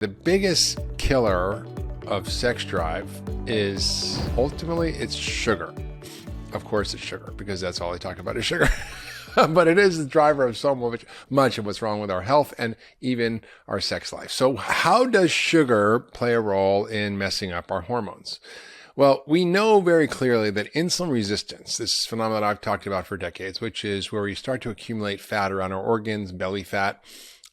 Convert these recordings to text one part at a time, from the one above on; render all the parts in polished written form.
The biggest killer of sex drive is ultimately it's sugar. Of course it's sugar, because that's all I talk about is sugar. But it is the driver of so much of what's wrong with our health and even our sex life. So how does sugar play a role in messing up our hormones? Well, we know very clearly that insulin resistance, this phenomenon I've talked about for decades, which is where we start to accumulate fat around our organs, belly fat,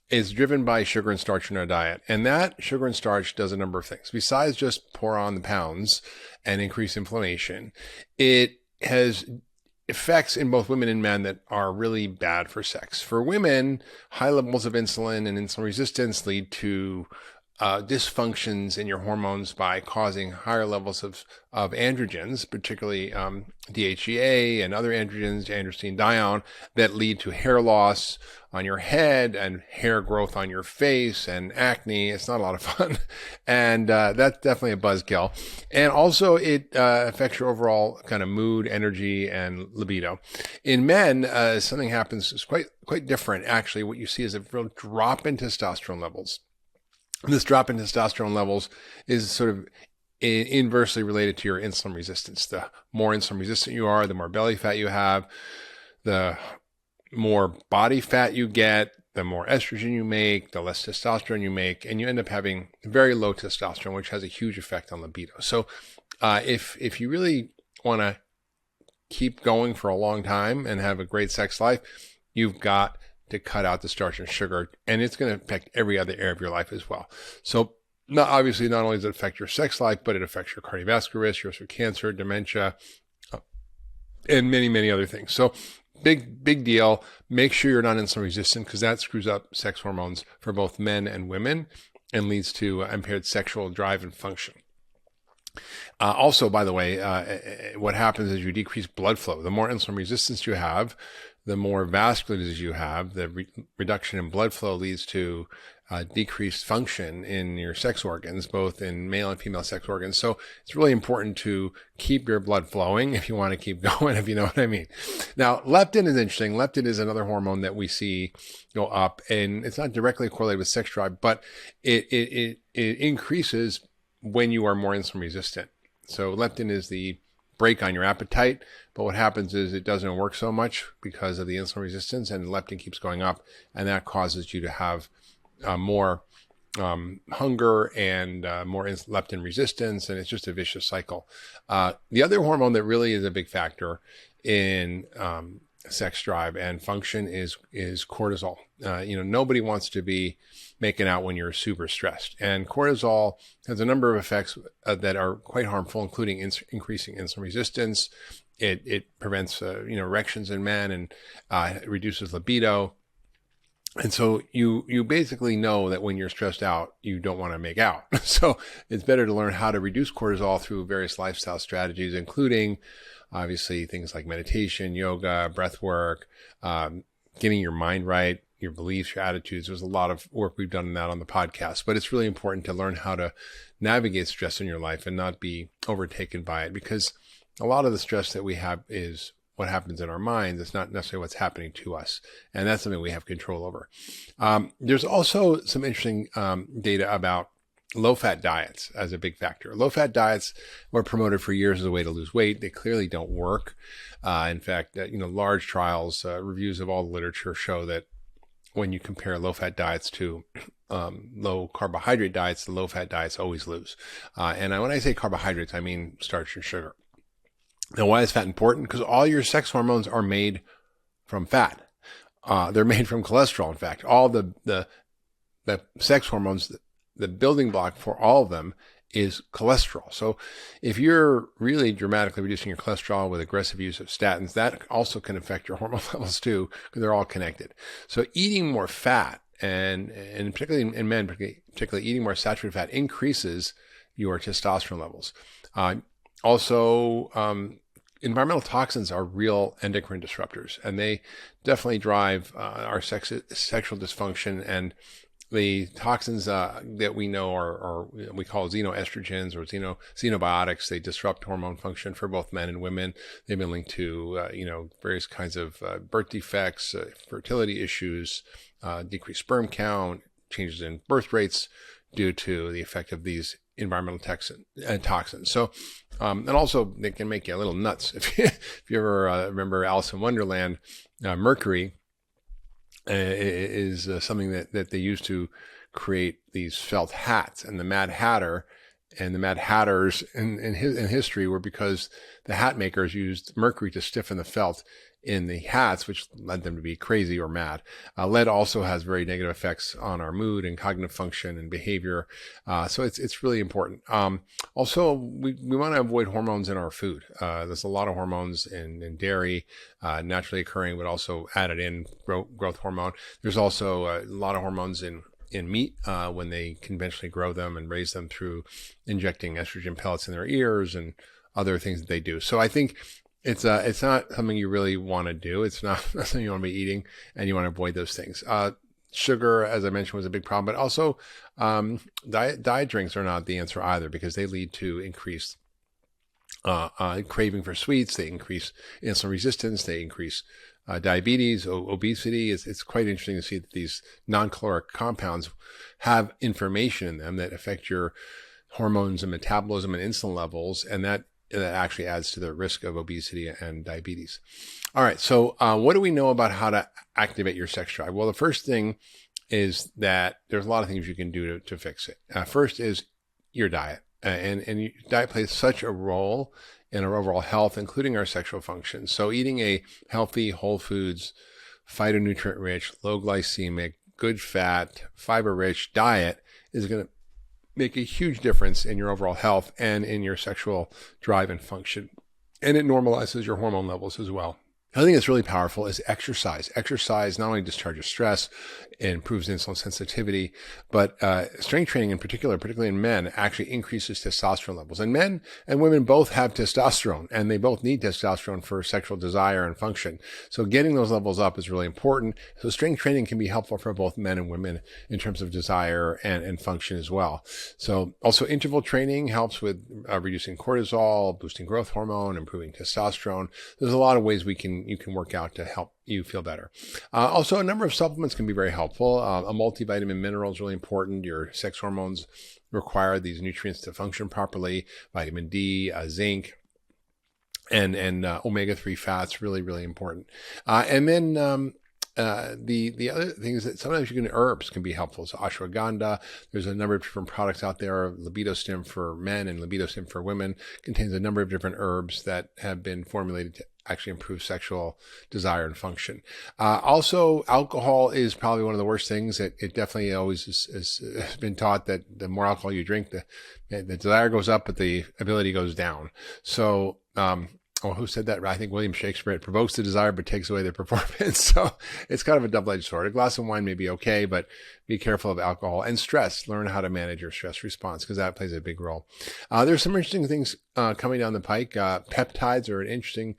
is driven by sugar and starch in our diet. And that sugar and starch does a number of things. Besides just pour on the pounds and increase inflammation, it has effects in both women and men that are really bad for sex. For women, high levels of insulin and insulin resistance lead to dysfunctions in your hormones by causing higher levels of androgens, particularly DHEA and other androgens, androstenedione, that lead to hair loss on your head and hair growth on your face and acne. It's not a lot of fun. And that's definitely a buzzkill. And also it affects your overall kind of mood, energy, and libido. In men, something happens is quite different. Actually, what you see is a real drop in testosterone levels. This drop in testosterone levels is sort of inversely related to your insulin resistance. The more insulin resistant you are, the more belly fat you have, the more body fat you get, the more estrogen you make, the less testosterone you make, and you end up having very low testosterone, which has a huge effect on libido. So if you really want to keep going for a long time and have a great sex life, you've got to cut out the starch and sugar, and it's going to affect every other area of your life as well. So obviously, not only does it affect your sex life, but it affects your cardiovascular risk, your risk of cancer, dementia, and many, many other things. So big deal. Make sure you're not insulin resistant, because that screws up sex hormones for both men and women and leads to impaired sexual drive and function. Also, by the way, what happens is you decrease blood flow. The more insulin resistance you have, the more vascular disease you have, the reduction in blood flow leads to decreased function in your sex organs, both in male and female sex organs. So it's really important to keep your blood flowing if you want to keep going, if you know what I mean. Now, leptin is interesting. Leptin is another hormone that we see go up, and it's not directly correlated with sex drive, but it increases when you are more insulin resistant. So leptin is the brake on your appetite, but what happens is it doesn't work so much because of the insulin resistance, and leptin keeps going up, and that causes you to have more hunger and more leptin resistance, and it's just a vicious cycle. The other hormone that really is a big factor in sex drive and function is cortisol. Nobody wants to be making out when you're super stressed, and cortisol has a number of effects that are quite harmful, including increasing insulin resistance. It prevents erections in men, and it reduces libido. And so you basically know that when you're stressed out, you don't want to make out. So it's better to learn how to reduce cortisol through various lifestyle strategies, including obviously things like meditation, yoga, breath work, getting your mind right, your beliefs, your attitudes. There's a lot of work we've done on that on the podcast, but it's really important to learn how to navigate stress in your life and not be overtaken by it, because a lot of the stress that we have is what happens in our minds. It's not necessarily what's happening to us. And that's something we have control over. There's also some interesting data about low-fat diets as a big factor. Low-fat diets were promoted for years as a way to lose weight. They clearly don't work. In fact, large trials, reviews of all the literature show that when you compare low-fat diets to low-carbohydrate diets, the low-fat diets always lose. And when I say carbohydrates, I mean starch and sugar. Now, why is fat important? Because all your sex hormones are made from fat. They're made from cholesterol. In fact, all the sex hormones, the building block for all of them is cholesterol. So if you're really dramatically reducing your cholesterol with aggressive use of statins, that also can affect your hormone levels too, because they're all connected. So eating more fat, and particularly in men, particularly eating more saturated fat, increases your testosterone levels. Also, environmental toxins are real endocrine disruptors, and they definitely drive our sexual dysfunction. And the toxins that we know are we call xenoestrogens or xenobiotics. They disrupt hormone function for both men and women. They've been linked to various kinds of birth defects, fertility issues, decreased sperm count, changes in birth rates, due to the effect of these environmental toxins. So, and also they can make you a little nuts. If you ever remember Alice in Wonderland, mercury is something that they used to create these felt hats, and the Mad Hatter and the Mad Hatters in history were because the hat makers used mercury to stiffen the felt in the hats, which led them to be crazy or mad. Lead also has very negative effects on our mood and cognitive function and behavior. So it's really important. Also, we want to avoid hormones in our food. There's a lot of hormones in dairy, naturally occurring, but also added in growth hormone. There's also a lot of hormones in meat when they conventionally grow them and raise them through injecting estrogen pellets in their ears and other things that they do. So I think it's not something you really want to do. It's not something you want to be eating, and you want to avoid those things. Sugar, as I mentioned, was a big problem, but also diet drinks are not the answer either, because they lead to increased craving for sweets. They increase insulin resistance. They increase diabetes, obesity. It's quite interesting to see that these non-caloric compounds have information in them that affect your hormones and metabolism and insulin levels, and that actually adds to the risk of obesity and diabetes. All right, so what do we know about how to activate your sex drive? Well, the first thing is that there's a lot of things you can do to fix it. First is your diet, and your diet plays such a role in our overall health, including our sexual function. So eating a healthy, whole foods, phytonutrient-rich, low glycemic, good fat, fiber-rich diet is going to make a huge difference in your overall health and in your sexual drive and function. And it normalizes your hormone levels as well. The other thing that's really powerful is exercise. Exercise not only discharges stress, it improves insulin sensitivity, but strength training in particular, particularly in men, actually increases testosterone levels. And men and women both have testosterone, and they both need testosterone for sexual desire and function. So getting those levels up is really important. So strength training can be helpful for both men and women in terms of desire and function as well. So also interval training helps with reducing cortisol, boosting growth hormone, improving testosterone. There's a lot of ways you can work out to help you feel better. Also, a number of supplements can be very helpful. A multivitamin mineral is really important. Your sex hormones require these nutrients to function properly. Vitamin D, zinc, and omega-3 fats, really, really important. And then the other thing is that sometimes herbs can be helpful. So ashwagandha, there's a number of different products out there. Libido Stim for men and Libido Stim for women contains a number of different herbs that have been formulated to actually improve sexual desire and function. Also, alcohol is probably one of the worst things. It definitely always has been taught that the more alcohol you drink, the desire goes up, but the ability goes down. So, who said that? I think William Shakespeare. It provokes the desire, but takes away the performance. So it's kind of a double-edged sword. A glass of wine may be okay, but be careful of alcohol and stress. Learn how to manage your stress response, because that plays a big role. There's some interesting things coming down the pike. Peptides are an interesting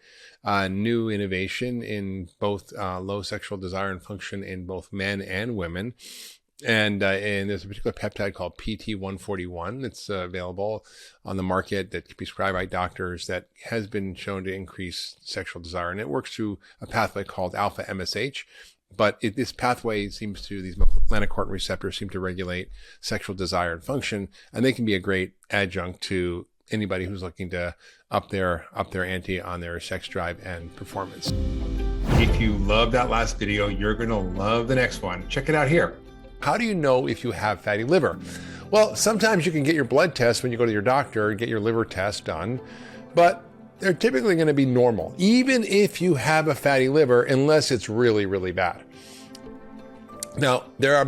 new innovation in both low sexual desire and function in both men and women. And there's a particular peptide called PT141 that's available on the market that can be prescribed by doctors that has been shown to increase sexual desire. And it works through a pathway called alpha MSH. But this pathway these melanocortin receptors seem to regulate sexual desire and function. And they can be a great adjunct to anybody who's looking to up their ante on their sex drive and performance. If you love that last video, you're going to love the next one. Check it out here. How do you know if you have fatty liver? Well, sometimes you can get your blood test when you go to your doctor and get your liver test done, but they're typically going to be normal, even if you have a fatty liver, unless it's really, really bad. Now, there are